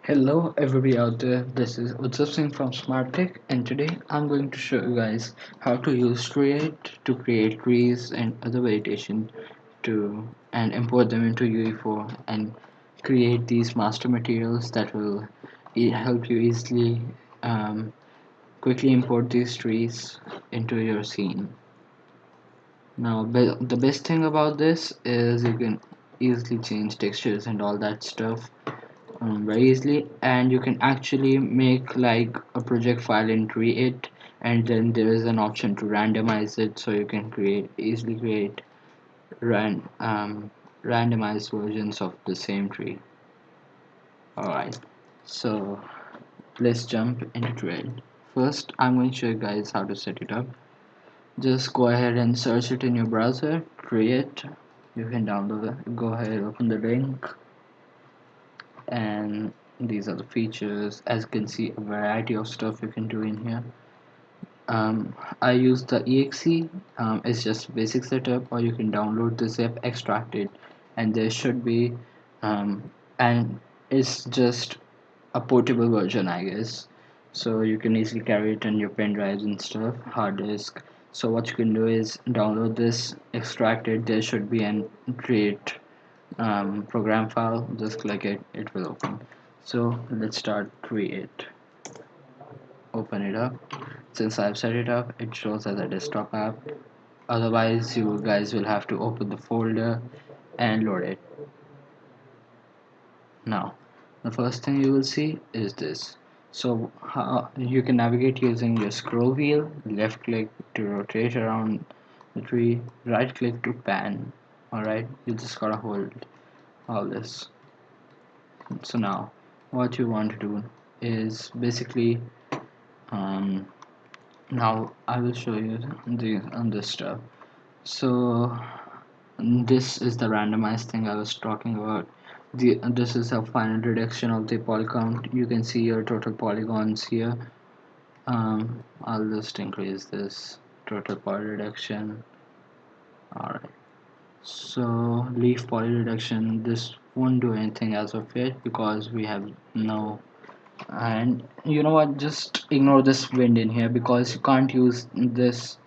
Hello everybody out there, this is Utsav Singh from Smart Tech, and today I'm going to show you guys how to use Create to create trees and other vegetation to and import them into UE4 and create these master materials that will help you easily quickly import these trees into your scene. Now the best thing about this is you can easily change textures and all that stuff very easily, and you can actually make like a project file in Create, and then there is an option to randomize it, so you can easily create ran randomized versions of the same tree. Alright, so let's jump into it. First, I'm going to show you guys how to set it up. Just go ahead and search it in your browser, Create. You can download it. Go ahead, open the link, and these are the features. As you can see, a variety of stuff you can do in here. I use the exe. It's just basic setup, or you can download the zip, extract it, and there should be and it's just a portable version, I guess, so you can easily carry it on your pen drives and stuff, hard disk. So what you can do is download this, extract it. There should be an create program file. Just click it, it will open. So let's start Create. Open it up. Since I've set it up, it shows as a desktop app. Otherwise you guys will have to open the folder and load it. Now the first thing you will see is this. So you can navigate using your scroll wheel, left click to rotate around the tree, right click to pan. Alright, you just gotta hold all this. So now what you want to do is basically um, now I will show you on this stuff. So this is the randomized thing I was talking about. This is a final reduction of the poly count. You can see your total polygons here. I'll just increase this total poly reduction. Alright, so leaf poly reduction, this won't do anything as of yet because we have no. And you know what, just ignore this wind in here because you can't use this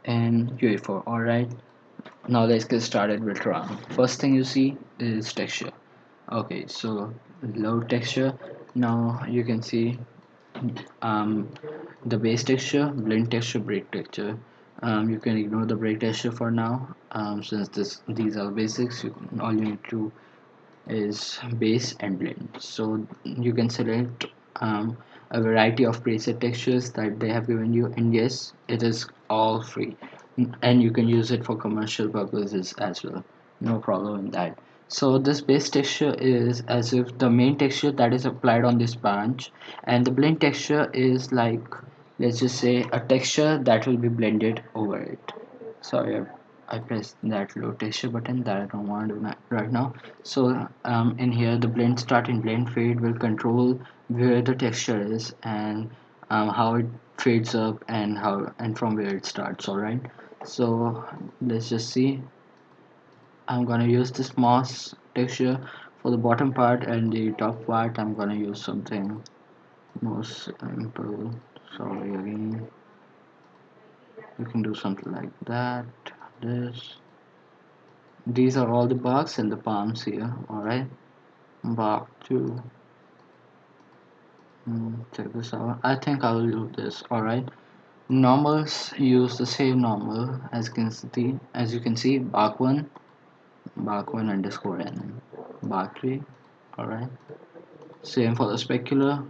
in UE4. Alright, now let's get started with run. First thing you see is texture. Okay, so load texture. Now you can see um, the base texture, blend texture, break texture. You can ignore the break texture for now, since these are basics. All you need to is base and blend. So you can select a variety of preset textures that they have given you, and yes, it is all free, and you can use it for commercial purposes as well, no problem in that. So this base texture is as if the main texture that is applied on this branch, and the blend texture is like, let's just say, a texture that will be blended over it. Sorry, I pressed that low texture button that I don't want to do right now. So in here the blend start and blend fade will control where the texture is, and how it fades up, and how and from where it starts. Alright, so let's just see. I'm gonna use this moss texture for the bottom part, and the top part I'm gonna use something more simple. Sorry again, you can do something like that. This, these are all the barks and the palms here. Alright, bark 2. Check this out. I think I will do this. Alright, normals use the same normal as you can see, bark 1 underscore n, bark 3. Alright, same for the specular.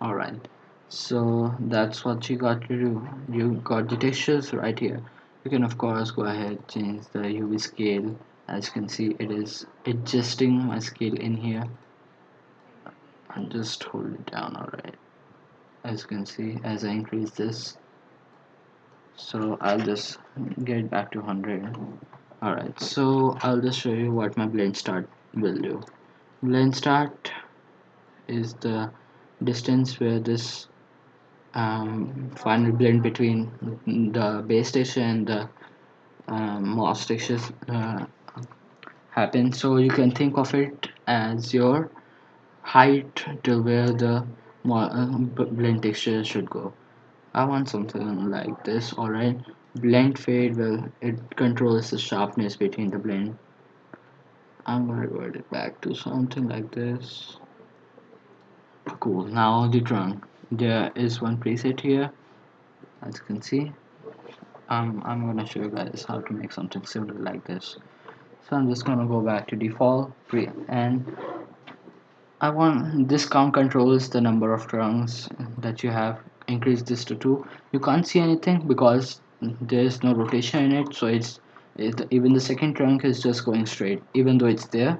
Alright, so that's what you got to do. You got the textures right here. You can of course go ahead, change the UV scale. As you can see, it is adjusting my scale in here, and just hold it down. Alright, as you can see, as I increase this, so I'll just get back to 100. Alright, so I'll just show you what my blend start will do. Blend start is the distance where this final blend between the base texture and the moss textures happen. So you can think of it as your height to where the blend texture should go. I want something like this, alright. Blend fade, well, it controls the sharpness between the blend. I'm gonna revert it back to something like this. Cool, now the trunk. There is one preset here, as you can see. I'm gonna show you guys how to make something similar like this. So I'm just gonna go back to default and I want this count controls the number of trunks that you have. Increase this to 2. You can't see anything because there's no rotation in it, so even the second trunk is just going straight even though it's there.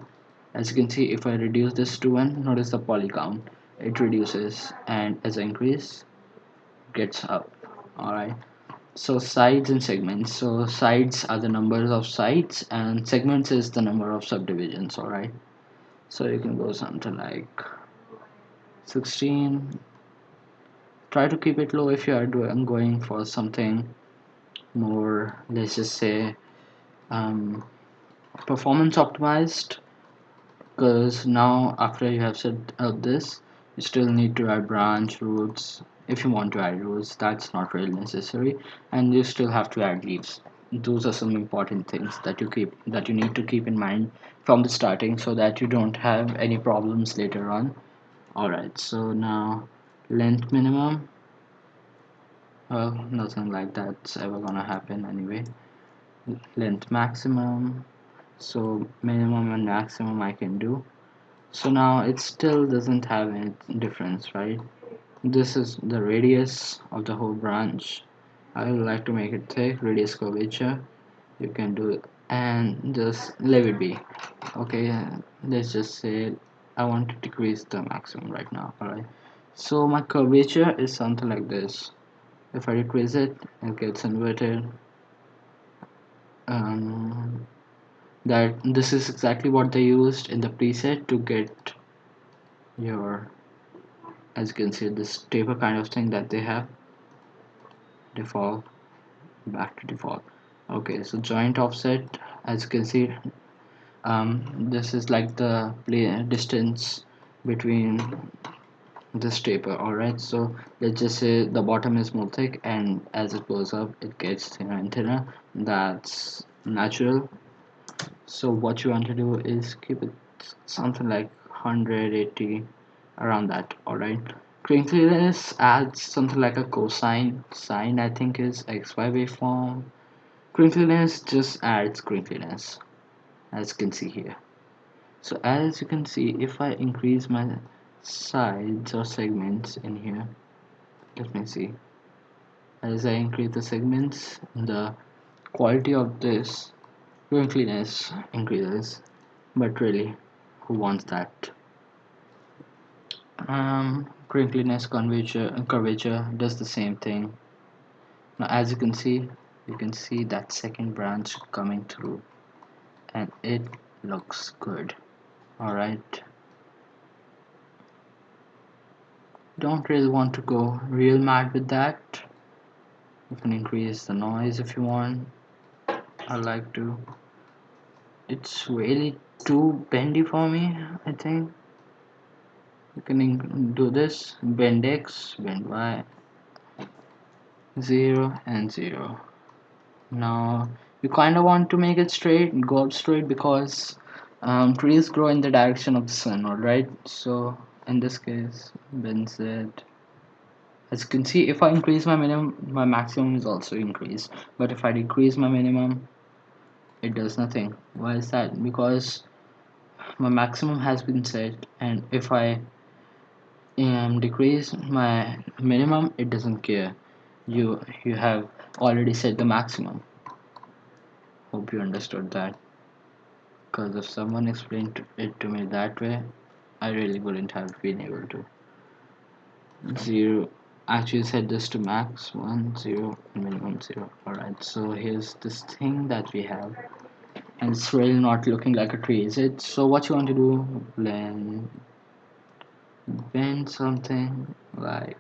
As you can see, if I reduce this to 1, notice the poly count, it reduces, and as I increase gets up. Alright, so sides and segments. So sides are the numbers of sides and segments is the number of subdivisions. Alright, so you can go something like 16. Try to keep it low if you are going for something more, let's just say, um, performance optimized, because now after you have set up this, you still need to add branch roots. If you want to add roots, that's not really necessary, and you still have to add leaves. Those are some important things that you need to keep in mind from the starting, so that you don't have any problems later on. Alright, so now length minimum, well, nothing like that's ever gonna happen anyway. Length maximum, so minimum and maximum I can do. So now it still doesn't have any difference, right? This is the radius of the whole branch. I would like to make it thick, radius curvature. You can do it and just leave it be. Okay, let's just say I want to decrease the maximum right now. Alright, so my curvature is something like this. If I decrease it, it gets inverted. um, that this is exactly what they used in the preset to get your, as you can see, this taper kind of thing that they have. Default, back to default. Okay, so joint offset, as you can see, this is like the distance between this taper. Alright, so let's just say the bottom is more thick, and as it goes up it gets thinner and thinner. That's natural. So what you want to do is keep it something like 180, around that. Alright, crinkliness adds something like a cosine. Sine I think is xy waveform. Crinkliness just adds crinkliness, as you can see here. So as you can see, if I increase my sides or segments in here, let me see, as I increase the segments, the quality of this crinkliness increases. But really, who wants that? Crinkliness curvature does the same thing. Now as you can see that second branch coming through, and it looks good. Alright, don't really want to go real mad with that. You can increase the noise if you want. I like to. It's really too bendy for me, I think. You can do this, bend X, bend Y, 0 and 0. Now you kind of want to make it straight, go up straight, because trees grow in the direction of the sun, alright? So in this case, bend Z. As you can see, if I increase my minimum, my maximum is also increased. But if I decrease my minimum, it does nothing. Why is that? Because my maximum has been set, and if I decrease my minimum, it doesn't care. You have already set the maximum. Hope you understood that, because if someone explained it to me that way, I really wouldn't have been able to. 0, actually set this to max 1 0 and minimum 0. Alright, so here's this thing that we have, and it's really not looking like a tree, is it? So what you want to do, bend something like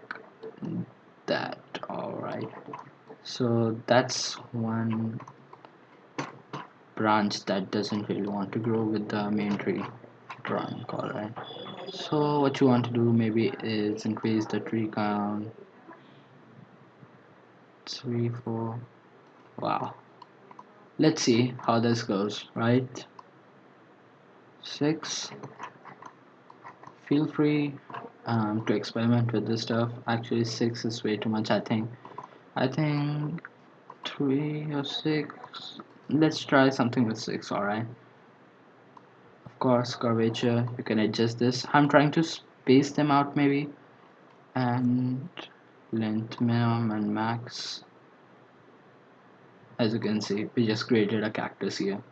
that. Alright, so that's one branch that doesn't really want to grow with the main tree trunk. Alright, So what you want to do maybe is increase the tree count. 3, 4. Wow. Let's see how this goes, right? 6. Feel free to experiment with this stuff. Actually 6 is way too much, I think 3 or 6. Let's try something with 6, alright? Of course, curvature, you can adjust this. I'm trying to space them out maybe. And length minimum and max. As you can see, we just created a cactus here.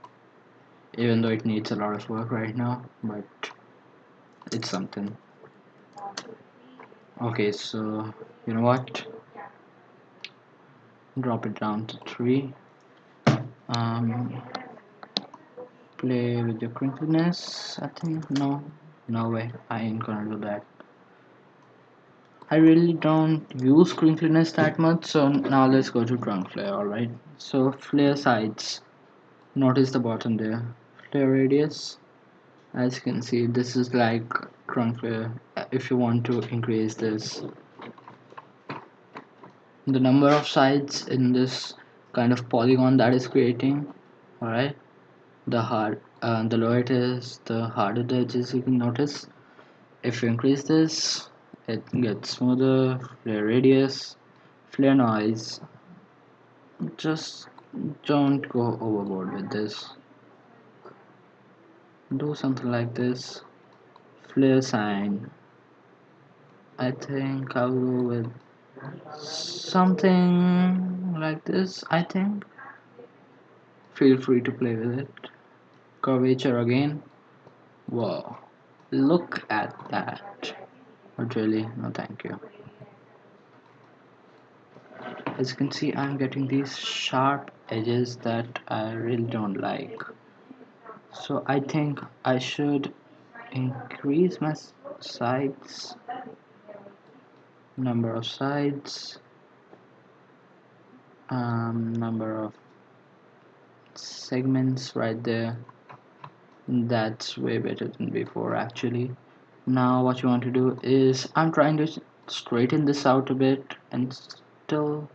Even though it needs a lot of work right now, but it's something. Okay, so you know what? Drop it down to 3. Um, play with your crinkliness. I think no way. I ain't gonna do that. I really don't use crinkliness that much, so now let's go to trunk flare. Alright, so flare sides. Notice the bottom there. Flare radius. As you can see, this is like trunk flare. If you want to increase this, the number of sides in this kind of polygon that is creating, alright, the lower it is, the harder the edges. You can notice if you increase this, it gets smoother. Flare radius, flare noise. Just don't go overboard with this. Do something like this. Flare sign, I think I'll go with something like this. I think feel free to play with it. Curvature again. Wow, look at that. But really, no thank you. As you can see, I'm getting these sharp edges that I really don't like. So I think I should increase my sides, number of sides, number of segments right there. That's way better than before actually. Now what you want to do is I'm trying to straighten this out a bit and still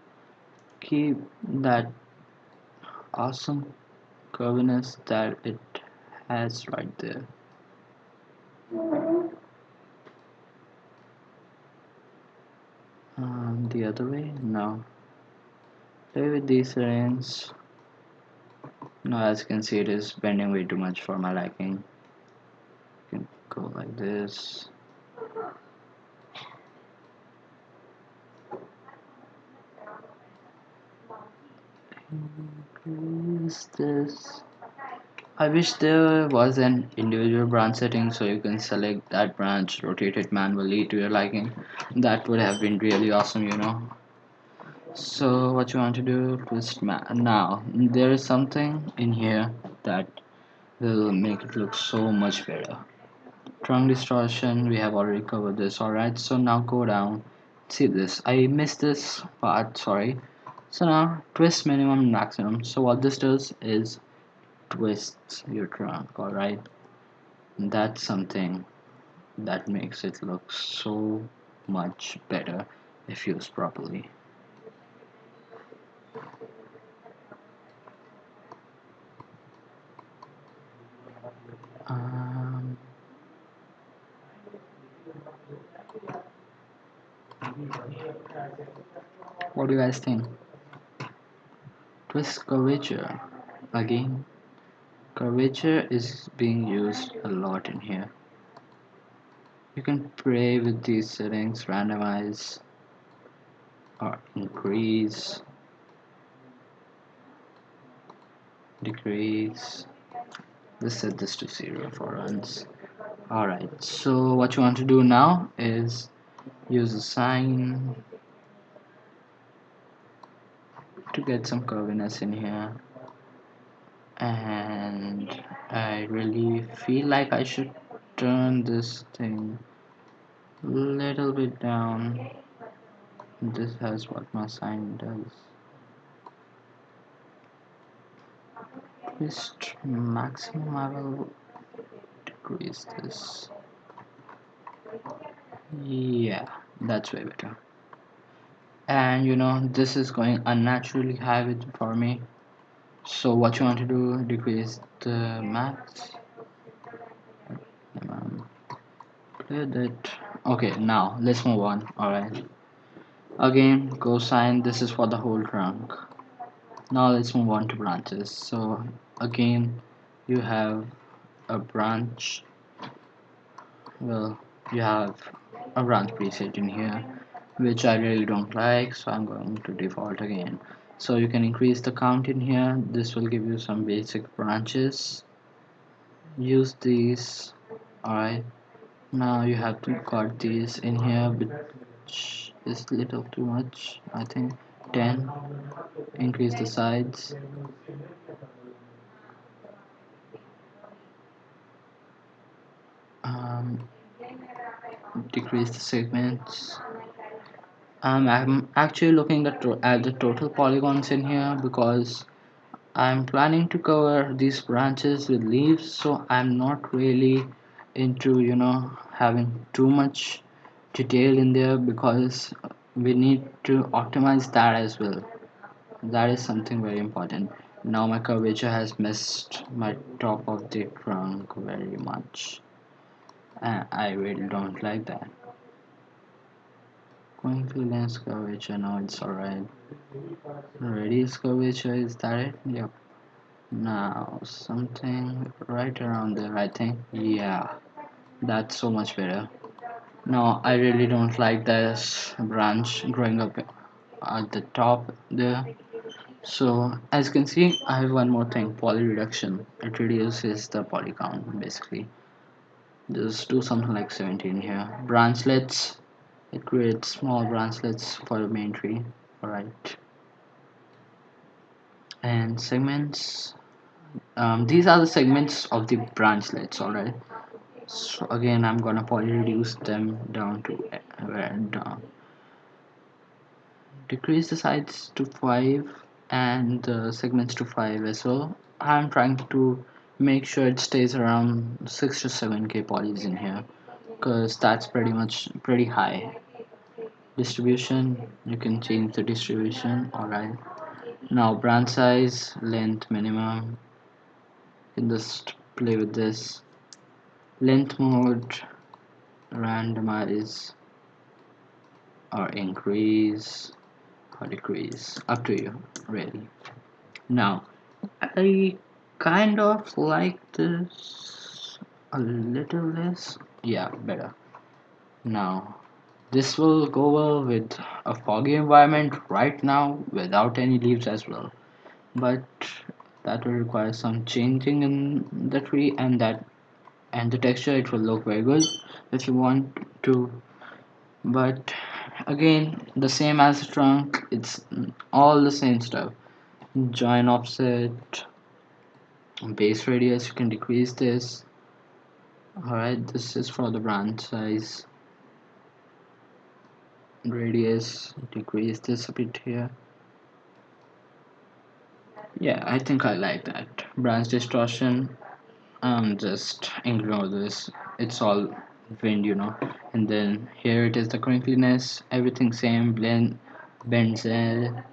keep that awesome curviness that it has right there. The other way? No. Play with these settings. Now as you can see, it is bending way too much for my liking. You can go like this. Increase this. I wish there was an individual branch setting so you can select that branch, rotate it manually to your liking. That would have been really awesome. So what you want to do, now there is something in here that will make it look so much better. Trunk distortion, we have already covered this. Alright, so now go down. See this, I missed this part, sorry. So now twist minimum and maximum. So what this does is twists your trunk. Alright, that's something that makes it look so much better if used properly. um, what do you guys think? Twist curvature again. Curvature is being used a lot in here. You can play with these settings, randomize or increase, decrease. Let's set this to 0 for runs. Alright, so what you want to do now is use the sign to get some curviness in here. And I really feel like I should turn this thing a little bit down. This has what my sign does. Twist maximum, I will decrease this. Yeah, that's way better. And you know, this is going unnaturally high for me. So what you want to do, decrease the max. Um, clear that. Okay, now let's move on. Alright. Again, cosine, this is for the whole trunk. Now let's move on to branches. So again, you have a branch. Well, you have a branch preset in here, which I really don't like, so I'm going to default again. So you can increase the count in here. This will give you some basic branches. Use these. Alright, now you have to cut these in here, which is little too much. I think 10. Increase the sides. um, Decrease the segments. I'm actually looking at the total polygons in here because I'm planning to cover these branches with leaves, so I'm not really into, you know, having too much detail in there because we need to optimize that as well. That is something very important. Now my curvature has missed my top of the trunk very much, and I really don't like that. Going to lens curvature, now it's alright. Radius curvature, is that it? Yep. Now something right around there, I think. Yeah, that's so much better. Now I really don't like this branch growing up at the top there. So as you can see, I have one more thing, poly reduction. It reduces the poly count basically. Just do something like 17 here. Branchlets, it creates small branchlets for the main tree. Alright. And segments. These are the segments of the branchlets, alright. So again, I'm gonna poly reduce them down to down. Decrease the sides to 5 and the segments to 5 as well. I'm trying to make sure it stays around 6 to 7k polys in here because that's pretty high. Distribution, you can change the distribution. Alright, now branch size, length minimum, you can just play with this. Length mode, randomize or increase or decrease, up to you really. Now I kind of like this a little less. Yeah, better. Now this will go well with a foggy environment right now without any leaves as well, but that will require some changing in the tree, and the texture, it will look very good if you want to. But again, the same as the trunk, it's all the same stuff. Join offset, base radius, you can decrease this. Alright, this is for the branch size. Radius, decrease this a bit here. Yeah, I think I like that. Branch distortion, just ignore this. It's all wind, you know. And then here it is, the crinkliness, everything same, blend, benzel,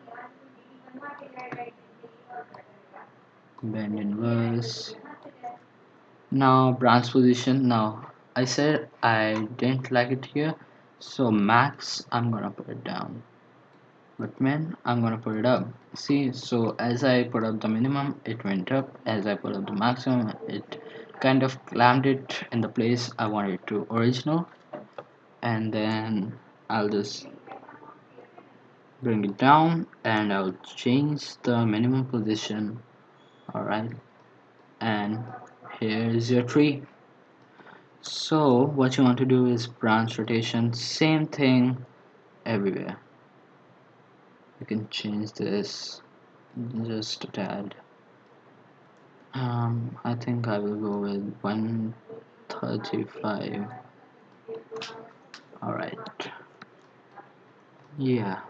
bend inverse. Now branch position. Now I said I didn't like it here, so max I'm gonna put it down, but min I'm gonna put it up. See, so as I put up the minimum it went up, as I put up the maximum it kind of clamped it in the place I wanted it to original. And then I'll just bring it down and I'll change the minimum position. Alright, and here is your tree. So what you want to do is branch rotation, same thing everywhere. You can change this just a tad. I think I will go with 135. Alright, yeah,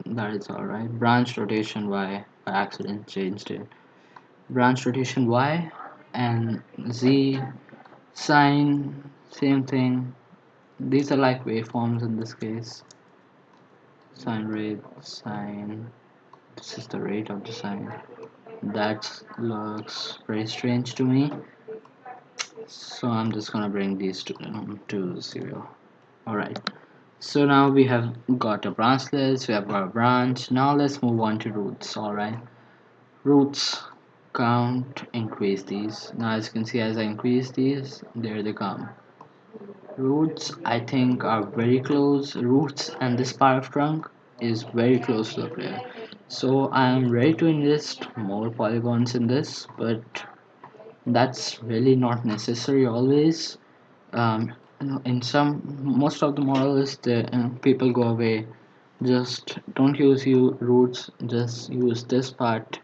that is alright. Branch rotation Y, I accidentally changed it. Branch rotation Y and Z, sine, same thing. These are like waveforms in this case. Sine rate, sine. This is the rate of the sine. That looks very strange to me. So I'm just gonna bring these to 0. Alright. So now we have got a branch list, we have got a branch. Now let's move on to roots. Alright. Roots count, increase these. Now as you can see, as I increase these, there they come. Roots I think are very close. Roots and this part of trunk is very close to the player. So I am ready to invest more polygons in this, but that's really not necessary always. In some most of the models, the people go away. Just don't use you roots. Just use this part,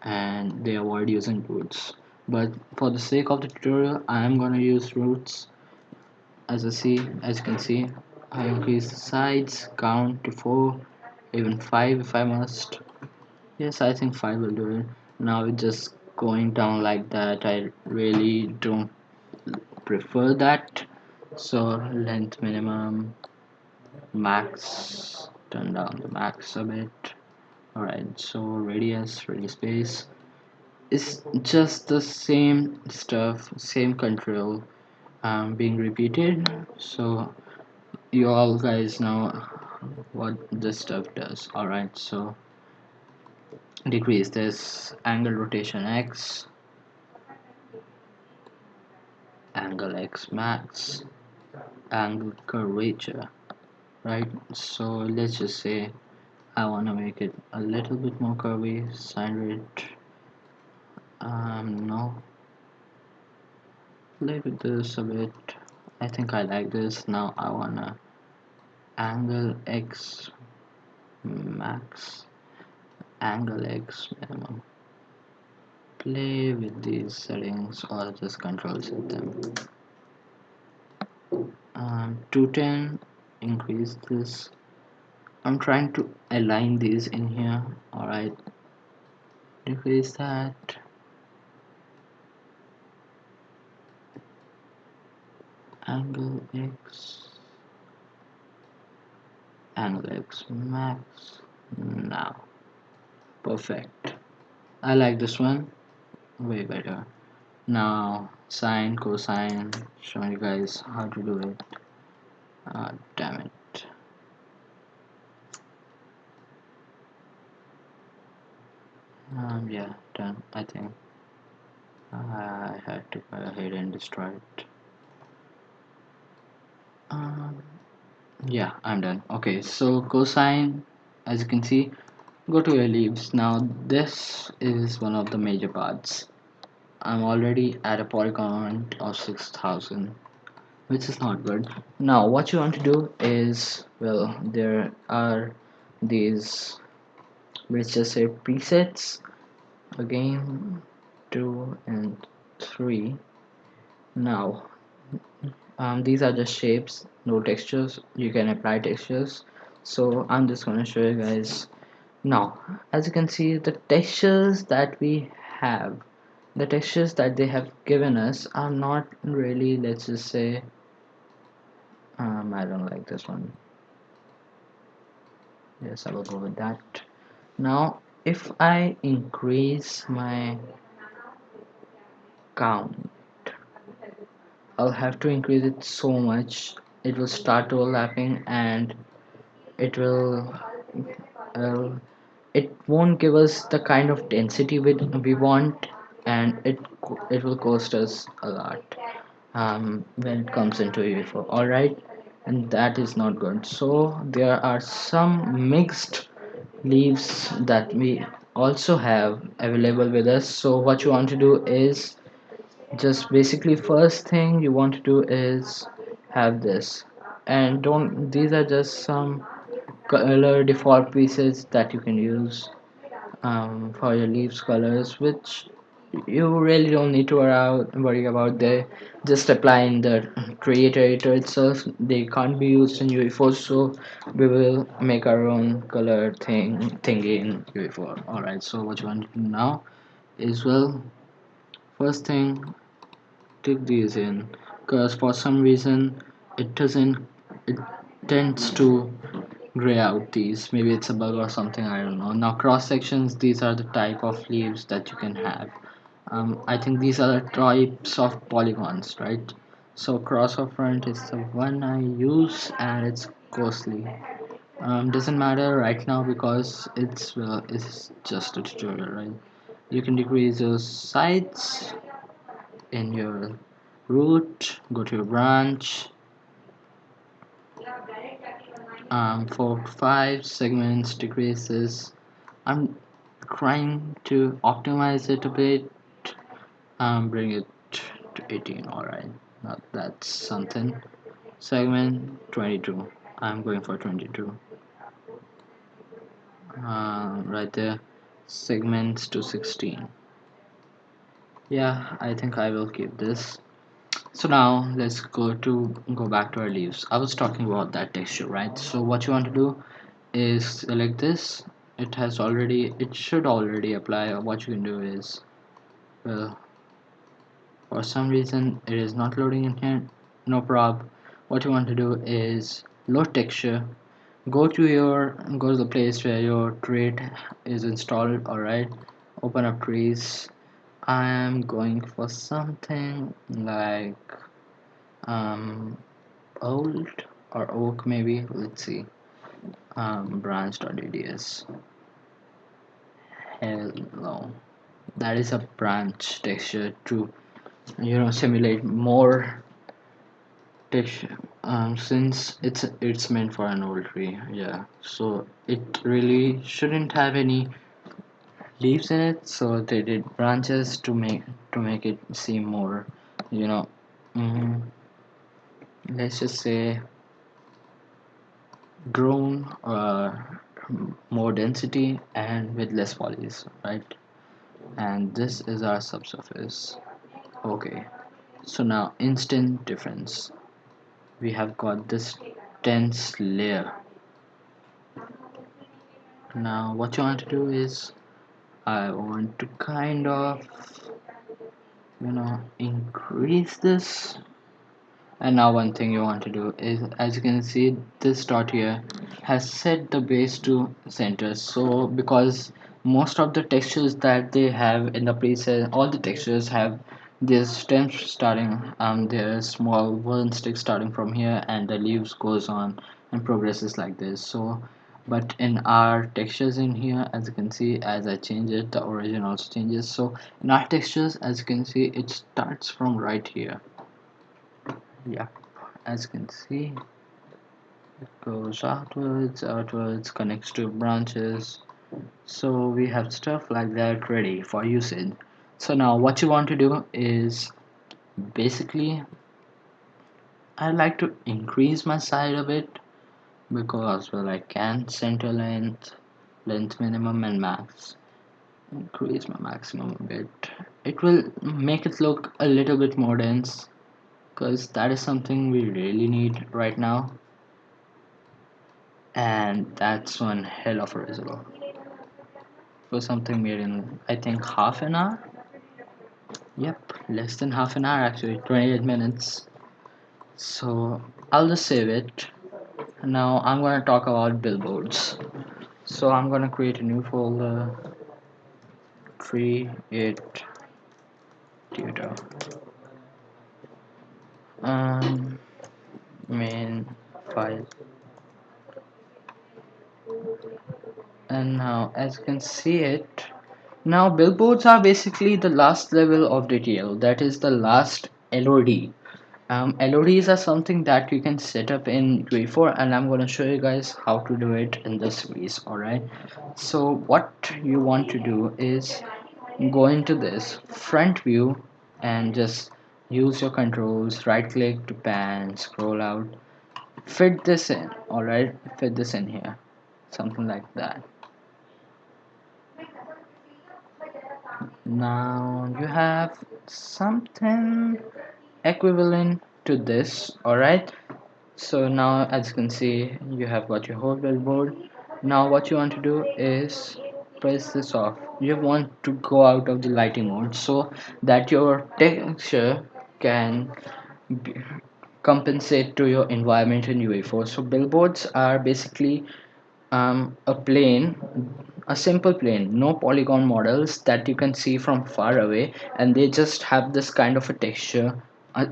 and they avoid using roots. But for the sake of the tutorial, I am gonna use roots. As you can see, I increase the sides count to 4, even 5 if I must. Yes, I think 5 will do it. Now it's just going down like that. I really don't prefer that. So length minimum, max, turn down the max a bit. Alright, so radius space is just the same stuff, same control being repeated. So you all guys know what this stuff does. Alright, so decrease this angle rotation x, angle x max, angle curvature, right? So let's just say I want to make it a little bit more curvy. Sine rate, no, play with this a bit. I think I like this. Now I wanna angle x max, angle x minimum. Play with these settings or just control set them. 210, increase this. I'm trying to align these in here. Alright, decrease that. Angle x, angle x max. Now perfect. I like this one way better. Now sine, cosine, showing you guys how to do it. Damn it. Yeah, done. I think I had to go ahead and destroy it. Yeah, I'm done. Okay, so cosine, as you can see, go to your leaves. Now this is one of the major parts. I'm already at a polygon of 6000, which is not good. Now what you want to do is, well, there are these, let's just say, presets. Again, 2 and 3. Now these are just shapes, no textures. You can apply textures, so I'm just going to show you guys. Now as you can see, the textures that we have, the textures that they have given us are not really, let's just say, I don't like this one. Yes, I will go with that. Now if I increase my count, I'll have to increase it so much it will start overlapping, and it will uh, it won't give us the kind of density we want, and it will cost us a lot when it comes into UE4. Alright, and that is not good. So there are some mixed leaves that we also have available with us. So what you want to do is, just basically, first thing you want to do is have this, and don't, these are just some color default pieces that you can use for your leaves colors, which you really don't need to worry about. They just apply in the creator editor itself. They can't be used in UE4, so we will make our own color thingy in UE4. Alright, so what you want to do now is, well, first thing, take these in, because for some reason it doesn't, it tends to gray out these. Maybe it's a bug or something, I don't know. Now cross sections, these are the type of leaves that you can have. I think these are the types of polygons, right? So cross or front is the one I use, and it's costly. Doesn't matter right now because it's just a tutorial, right? You can decrease your sides in your root, go to your branch, for 5 segments decreases. I'm trying to optimize it a bit, bring it to 18. Alright, now that's something. Segment 22, I'm going for 22, right there. Segments to 16. Yeah, I think I will keep this. So now let's go back to our leaves. I was talking about that texture, right? So what you want to do is select this. It should already apply. What you can do is, well, for some reason it is not loading in here. No prob. What you want to do is load texture. Go to the place where your trait is installed. Alright, open up trees. I am going for something like um old or oak, maybe. Let's see. Branch.ads. Hello. That is a branch texture to simulate more texture. Since it's meant for an old tree, yeah. So it really shouldn't have any leaves in it. So they did branches to make it seem more, you know. mm, let's just say grown, more density and with less polys, right? And this is our subsurface. Okay, so now instant difference. We have got this dense layer. Now what you want to do is, I want to kind of increase this. And now one thing you want to do is, as you can see, this dot here has set the base to center. So because most of the textures that they have in the preset, all the textures have this stem starting, their small wooden stick starting from here, and the leaves goes on and progresses like this. So but in our textures in here, as you can see, as I change it, the origin also changes. So in our textures, as you can see, it starts from right here. Yeah, as you can see, it goes outwards, connects to branches. So we have stuff like that ready for usage. So now what you want to do is, basically, I like to increase my side a bit because, well, I can. Center length minimum and max. Increase my maximum a bit. It will make it look a little bit more dense because that is something we really need right now. And that's one hell of a result for something made in, I think, half an hour. Yep, less than half an hour, actually 28 minutes. So I'll just save it. Now I'm going to talk about billboards. So I'm going to create a new folder, create tutor, um main file. And now, as you can see it, now billboards are basically the last level of detail, that is the last LOD. LODs are something that you can set up in UE4, and I'm going to show you guys how to do it in this series. Alright, so what you want to do is go into this front view and just use your controls, right click to pan, scroll out, fit this in. Alright, fit this in here, something like that. Now you have something equivalent to this. Alright, so now as you can see, you have got your whole billboard. Now what you want to do is press this off. You want to go out of the lighting mode so that your texture can be, compensate to your environment in UE4. So billboards are basically a plane, a simple plane, no polygon models that you can see from far away, and they just have this kind of a texture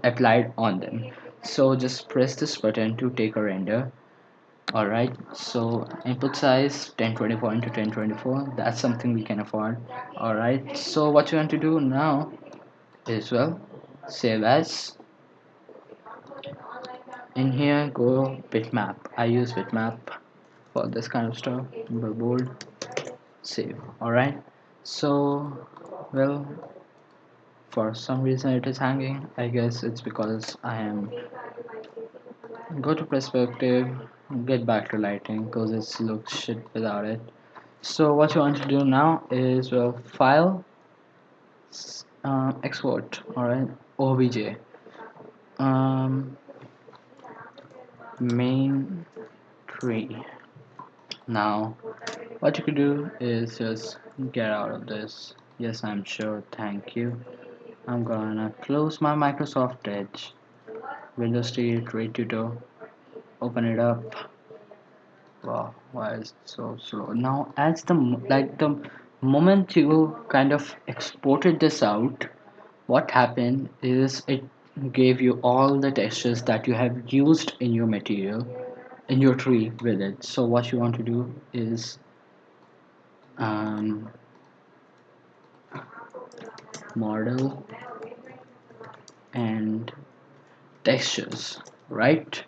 applied on them. So just press this button to take a render. Alright, so input size 1024 into 1024, that's something we can afford. Alright, so what you want to do now is, well, save as. In here, go bitmap. I use bitmap for this kind of stuff. Billboard, save. Alright, so, well, for some reason it is hanging. I guess it's because I am. Go to perspective, get back to lighting because it looks shit without it. So what you want to do now is, well, file, export. All right, obj, um, main tree. Now what you could do is just get out of this. Yes, I'm sure, thank you. I'm gonna close my Microsoft Edge, Windows 3 Trade Tutor, open it up. Wow, why is it so slow? Now, as the moment you kind of exported this out, what happened is it gave you all the textures that you have used in your material, in your tree with it. So what you want to do is um, model and textures, right?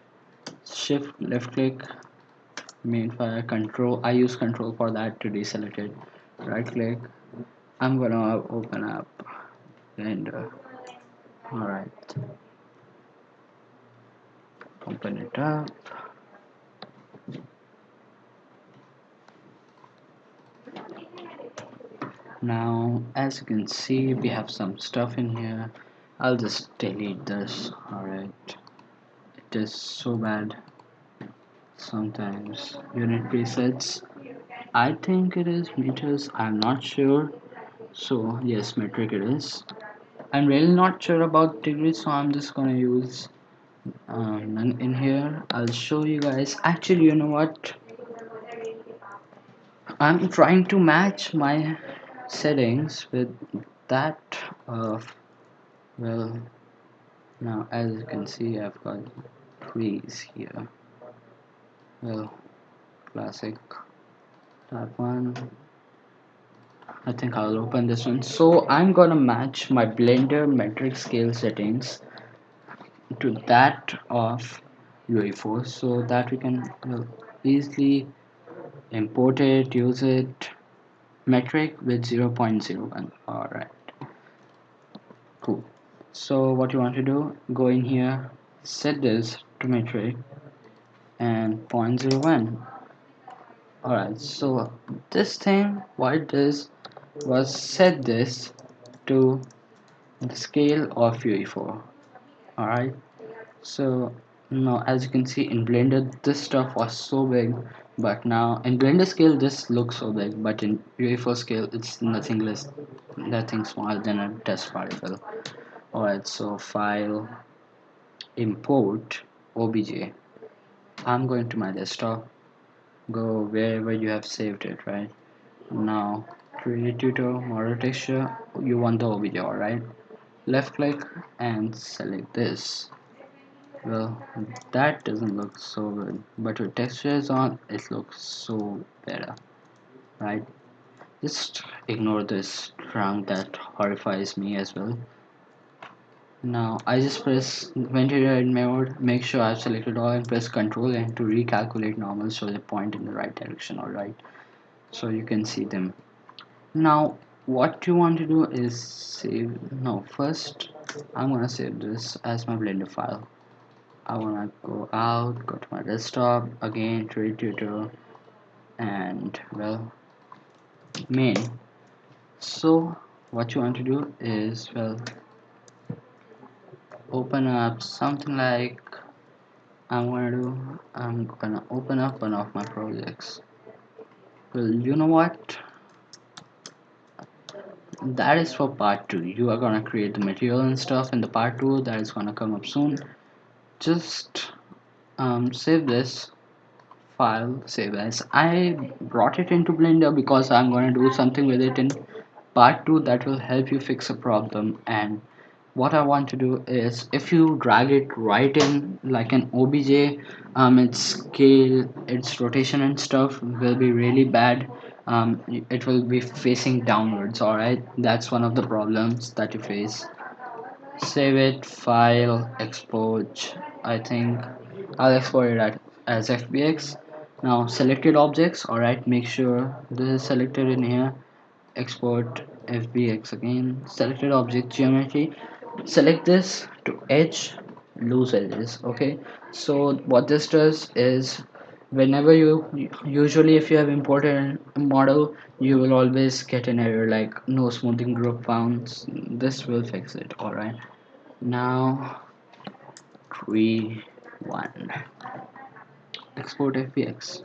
Shift left click, main file, control. I use control for that to deselect it. Right click. I'm gonna open up Blender. Alright, open it up. Now, as you can see, we have some stuff in here. I'll just delete this. Alright, it is so bad sometimes. Unit presets. I think it is meters. I'm not sure. So, yes, metric it is. I'm really not sure about degrees, so I'm just gonna use none in here. I'll show you guys. Actually, you know what? I'm trying to match my settings with that of, well, now as you can see I've got trees here. Well, classic, that one. I think I'll open this one. So I'm gonna match my Blender metric scale settings to that of UE4 so that we can, well, easily import it, use it. Metric with 0.01. Alright, cool. So what you want to do, go in here, set this to metric and 0.01. Alright, so this thing, what it does was set this to the scale of UE4. Alright, so now as you can see in Blender this stuff was so big, but now in Blender scale this looks so big, but in UE4 scale it's nothing less, nothing smaller than a test particle. Alright, so file, import obj. I'm going to my desktop, go wherever you have saved it, right? Now create tutor model texture, you want the obj, alright? Left click and select this. Well, that doesn't look so good, but with textures on it looks so better, right? Just ignore this trunk that horrifies me as well. Now I just press ventilator in mode, make sure I've selected all and press Ctrl and to recalculate normal so they point in the right direction, alright? So you can see them. Now what you want to do is save, no, first I'm gonna save this as my Blender file. I wanna go out, go to my desktop, again trade tutor and, well, main. So what you want to do is, well, open up something like, I'm gonna open up one of my projects. Well, you know what? That is for part 2. You are gonna create the material and stuff in the part 2 that is gonna come up soon. just save this file, save as. I brought it into Blender because I'm going to do something with it in part 2 that will help you fix a problem. And what I want to do is, if you drag it right in like an OBJ, its scale, its rotation and stuff will be really bad. It will be facing downwards. Alright, that's one of the problems that you face. Save it, file, export. I think I'll export it as FBX. Now selected objects, alright, make sure this is selected in here. Export FBX again, selected object geometry. Select this to edge, loose edges. Okay, so what this does is, whenever you usually if you have imported a model, you will always get an error like no smoothing group found. This will fix it. Alright, now 3 1 export FBX.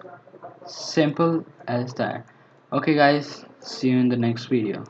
Simple as that. Okay guys, see you in the next video.